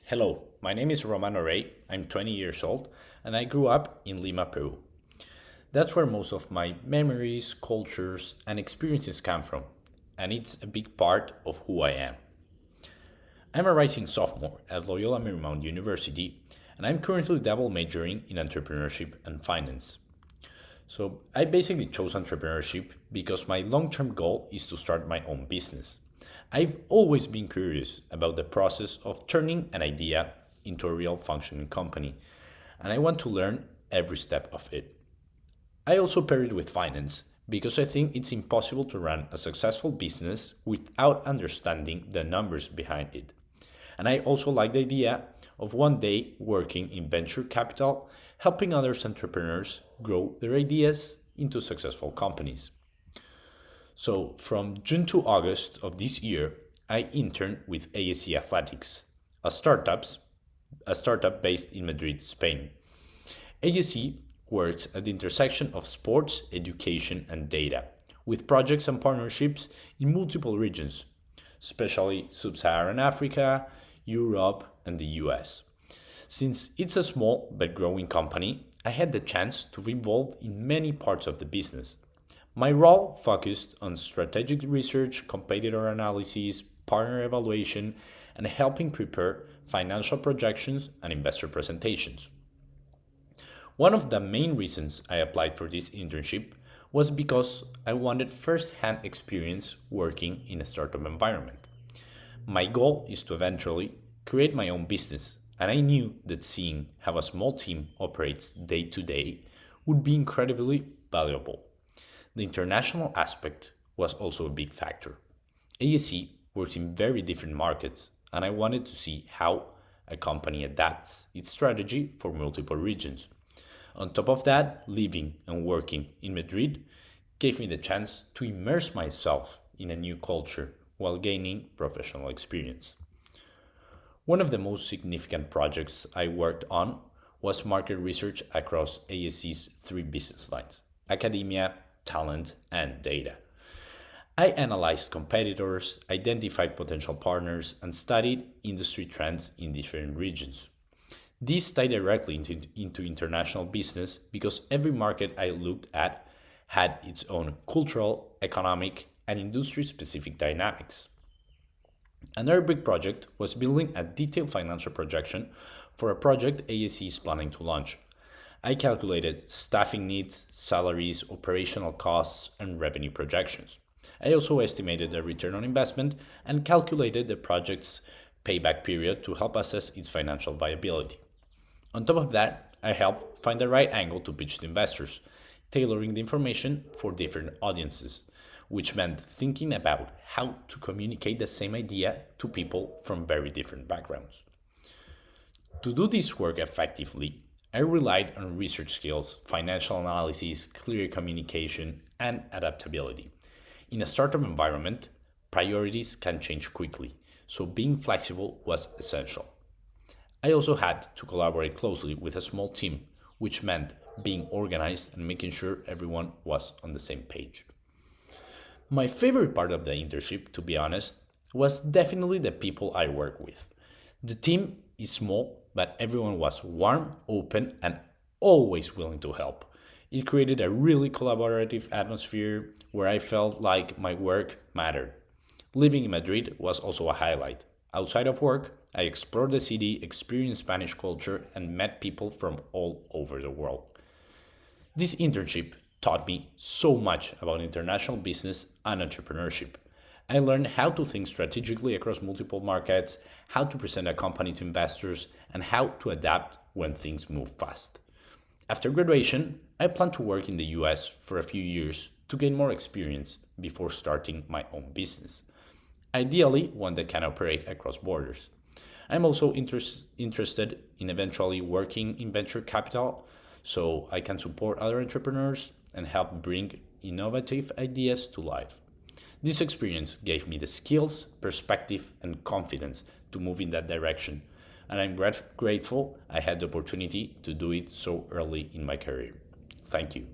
Hello, my name is Romano. I'm 20 years old and I grew up in Lima, Peru. That's where most of my memories, cultures, and experiences come from, and it's a big part of who I am. I'm a rising sophomore at Loyola Marymount University, and I'm currently double majoring in entrepreneurship and finance. So, I basically chose entrepreneurship because my long term goal is to start my own business. I've always been curious about the process of turning an idea into a real functioning company, and I want to learn every step of it. I also pair it with finance because I think it's impossible to run a successful business without understanding the numbers behind it. And I also like the idea of one day working in venture capital, helping other entrepreneurs grow their ideas into successful companies. So, from June to August of this year, I interned with ASC Athletics, a a startup based in Madrid, Spain. ASC works at the intersection of sports, education, and data, with projects and partnerships in multiple regions, especially Sub Saharan Africa, Europe, and the US. Since it's a small but growing company, I had the chance to be involved in many parts of the business. My role focused on strategic research, competitor analysis, partner evaluation, and helping prepare financial projections and investor presentations. One of the main reasons I applied for this internship was because I wanted first hand experience working in a startup environment. My goal is to eventually create my own business, and I knew that seeing how a small team operates day to day would be incredibly valuable. The international aspect was also a big factor. ASC works in very different markets, and I wanted to see how a company adapts its strategy for multiple regions. On top of that, living and working in Madrid gave me the chance to immerse myself in a new culture while gaining professional experience. One of the most significant projects I worked on was market research across ASC's three business lines: academia, talent, and data. I analyzed competitors, identified potential partners, and studied industry trends in different regions. This tied directly into international business because every market I looked at had its own cultural, economic, and industry specific dynamics. Another big project was building a detailed financial projection for a project ASC is planning to launch. I calculated staffing needs, salaries, operational costs, and revenue projections. I also estimated the return on investment and calculated the project's payback period to help assess its financial viability. On top of that, I helped find the right angle to pitch to investors, tailoring the information for different audiences, which meant thinking about how to communicate the same idea to people from very different backgrounds. To do this work effectively, I relied on research skills, financial analysis, clear communication, and adaptability. In a startup environment, priorities can change quickly, so being flexible was essential. I also had to collaborate closely with a small team, which meant being organized and making sure everyone was on the same page. My favorite part of the internship, to be honest, was definitely the people I work with. The team is small, but everyone was warm, open, and always willing to help. It created a really collaborative atmosphere where I felt like my work mattered. Living in Madrid was also a highlight. Outside of work, I explored the city, experienced Spanish culture, and met people from all over the world. This internship taught me so much about international business and entrepreneurship. I learned how to think strategically across multiple markets, how to present a company to investors, and how to adapt when things move fast. After graduation, I plan to work in the US for a few years to gain more experience before starting my own business. Ideally, one that can operate across borders. I'm also interested in eventually working in venture capital so I can support other entrepreneurs and help bring innovative ideas to life. This experience gave me the skills, perspective, and confidence to move in that direction, and I'm grateful I had the opportunity to do it so early in my career. Thank you.